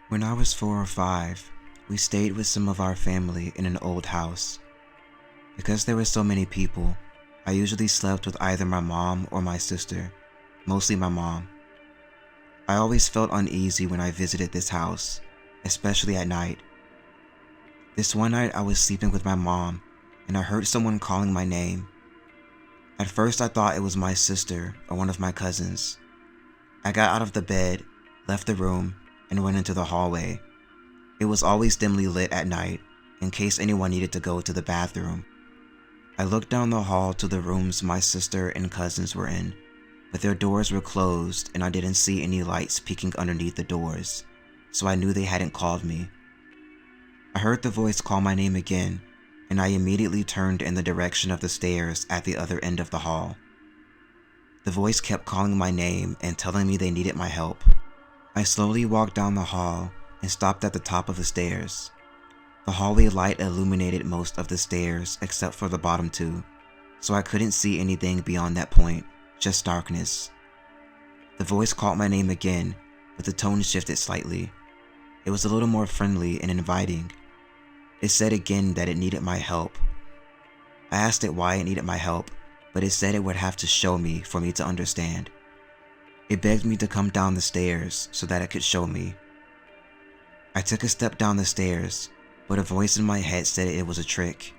When I was 4 or 5, we stayed with some of our family in an old house. Because there were so many people, I usually slept with either my mom or my sister, mostly my mom. I always felt uneasy when I visited this house, especially at night. This one night I was sleeping with my mom and I heard someone calling my name. At first I thought it was my sister or one of my cousins. I got out of the bed, left the room, and went into the hallway. It was always dimly lit at night, in case anyone needed to go to the bathroom. I looked down the hall to the rooms my sister and cousins were in, but their doors were closed and I didn't see any lights peeking underneath the doors, so I knew they hadn't called me. I heard the voice call my name again, and I immediately turned in the direction of the stairs at the other end of the hall. The voice kept calling my name and telling me they needed my help. I slowly walked down the hall and stopped at the top of the stairs. The hallway light illuminated most of the stairs except for the bottom two, so I couldn't see anything beyond that point, just darkness. The voice called my name again, but the tone shifted slightly. It was a little more friendly and inviting. It said again that it needed my help. I asked it why it needed my help, but it said it would have to show me for me to understand. It begged me to come down the stairs so that it could show me. I took a step down the stairs, but a voice in my head said it was a trick.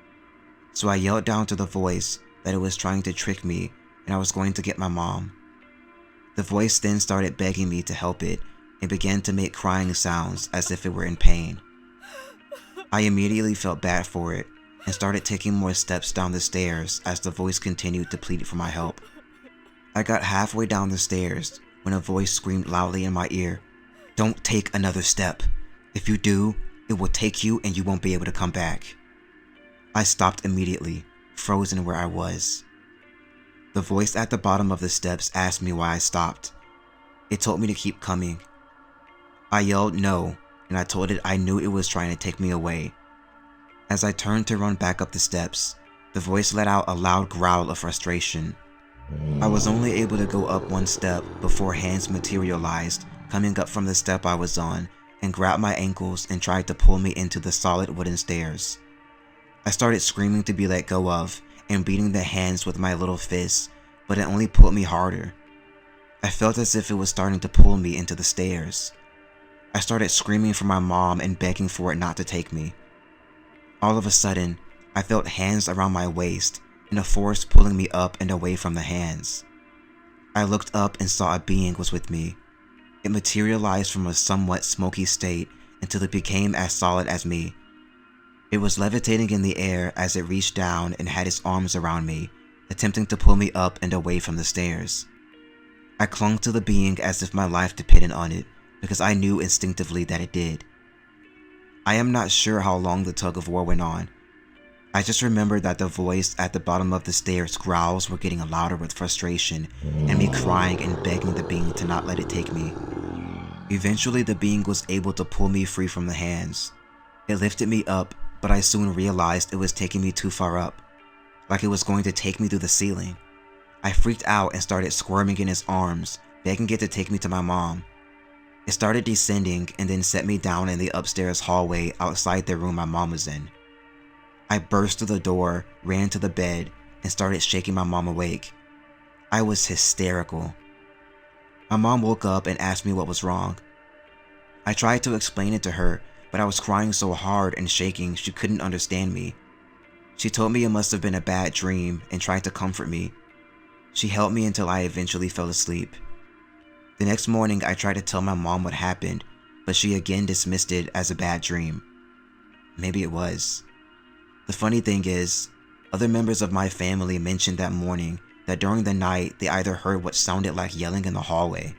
So I yelled down to the voice that it was trying to trick me and I was going to get my mom. The voice then started begging me to help it and began to make crying sounds as if it were in pain. I immediately felt bad for it and started taking more steps down the stairs as the voice continued to plead for my help. I got halfway down the stairs when a voice screamed loudly in my ear, "Don't take another step. If you do, it will take you and you won't be able to come back." I stopped immediately, frozen where I was. The voice at the bottom of the steps asked me why I stopped. It told me to keep coming. I yelled no, and I told it I knew it was trying to take me away. As I turned to run back up the steps, the voice let out a loud growl of frustration. I was only able to go up one step before hands materialized, coming up from the step I was on, and grabbed my ankles and tried to pull me into the solid wooden stairs. I started screaming to be let go of and beating the hands with my little fists, but it only pulled me harder. I felt as if it was starting to pull me into the stairs. I started screaming for my mom and begging for it not to take me. All of a sudden, I felt hands around my waist and a force pulling me up and away from the hands. I looked up and saw a being was with me. It materialized from a somewhat smoky state until it became as solid as me. It was levitating in the air as it reached down and had its arms around me, attempting to pull me up and away from the stairs. I clung to the being as if my life depended on it, because I knew instinctively that it did. I am not sure how long the tug of war went on. I just remember that the voice at the bottom of the stairs' growls were getting louder with frustration, and me crying and begging the being to not let it take me. Eventually the being was able to pull me free from the hands. It lifted me up, but I soon realized it was taking me too far up, like it was going to take me through the ceiling. I freaked out and started squirming in its arms, begging it to take me to my mom. It started descending and then set me down in the upstairs hallway outside the room my mom was in. I burst through the door, ran to the bed, and started shaking my mom awake. I was hysterical. My mom woke up and asked me what was wrong. I tried to explain it to her, but I was crying so hard and shaking she couldn't understand me. She told me it must have been a bad dream and tried to comfort me. She held me until I eventually fell asleep. The next morning I tried to tell my mom what happened, but she again dismissed it as a bad dream. Maybe it was. The funny thing is, other members of my family mentioned that morning that during the night they either heard what sounded like yelling in the hallway.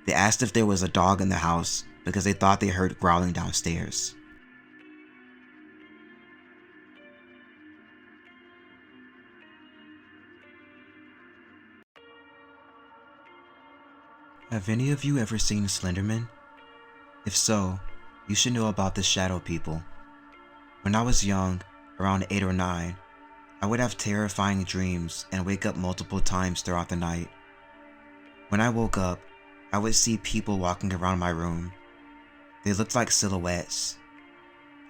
They asked if there was a dog in the house because they thought they heard growling downstairs. Have any of you ever seen Slenderman? If so, you should know about the shadow people. When I was young, around 8 or 9, I would have terrifying dreams and wake up multiple times throughout the night. When I woke up, I would see people walking around my room. They looked like silhouettes.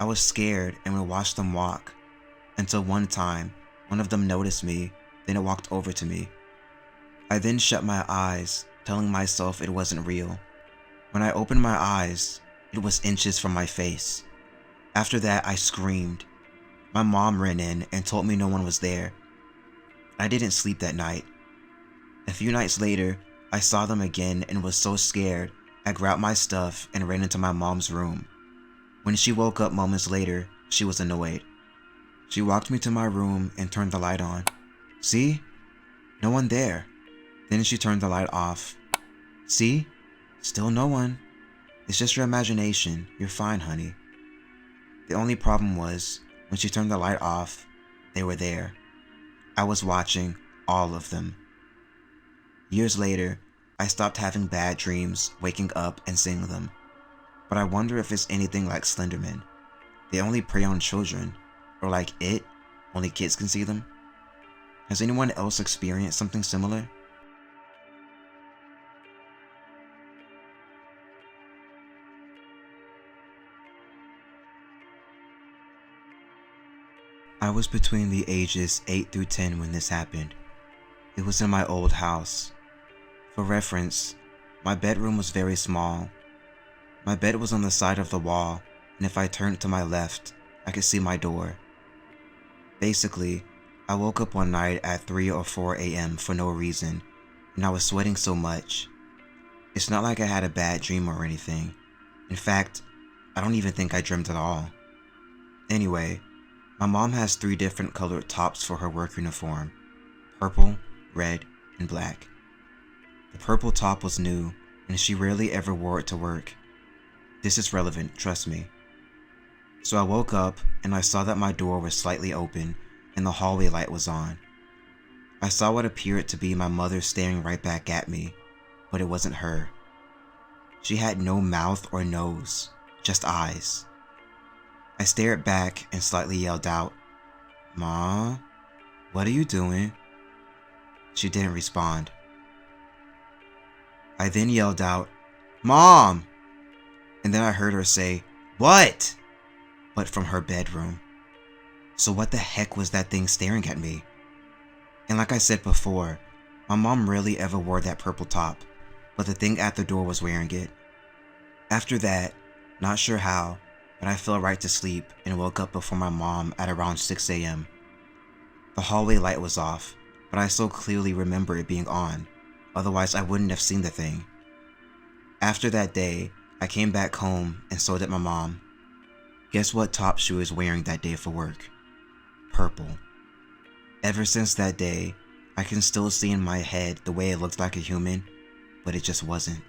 I was scared and would watch them walk, until one time, one of them noticed me, then it walked over to me. I then shut my eyes, telling myself it wasn't real. When I opened my eyes, it was inches from my face. After that, I screamed. My mom ran in and told me no one was there. I didn't sleep that night. A few nights later, I saw them again and was so scared, I grabbed my stuff and ran into my mom's room. When she woke up moments later, she was annoyed. She walked me to my room and turned the light on. See? No one there. Then she turned the light off. See? Still no one. It's just your imagination. You're fine, honey. The only problem was, when she turned the light off, they were there. I was watching all of them. Years later, I stopped having bad dreams, waking up and seeing them. But I wonder if it's anything like Slenderman. They only prey on children, or like it, only kids can see them. Has anyone else experienced something similar? I was between the ages 8 through 10 when this happened. It was in my old house. For reference, my bedroom was very small. My bed was on the side of the wall, and if I turned to my left, I could see my door. Basically, I woke up one night at 3 or 4 a.m. for no reason, and I was sweating so much. It's not like I had a bad dream or anything. In fact, I don't even think I dreamt at all. Anyway, my mom has 3 different colored tops for her work uniform: purple, red, and black. The purple top was new, and she rarely ever wore it to work. This is relevant, trust me. So I woke up and I saw that my door was slightly open and the hallway light was on. I saw what appeared to be my mother staring right back at me, but it wasn't her. She had no mouth or nose, just eyes. I stared back and slightly yelled out, "Ma, what are you doing?" She didn't respond. I then yelled out, "Mom!" And then I heard her say, "What?" But from her bedroom. So what the heck was that thing staring at me? And like I said before, my mom rarely ever wore that purple top, but the thing at the door was wearing it. After that, not sure how, but I fell right to sleep and woke up before my mom at around 6 a.m. The hallway light was off, but I so clearly remember it being on, otherwise I wouldn't have seen the thing. After that day, I came back home and so did my mom. Guess what top she was wearing that day for work? Purple. Ever since that day, I can still see in my head the way it looked like a human, but it just wasn't.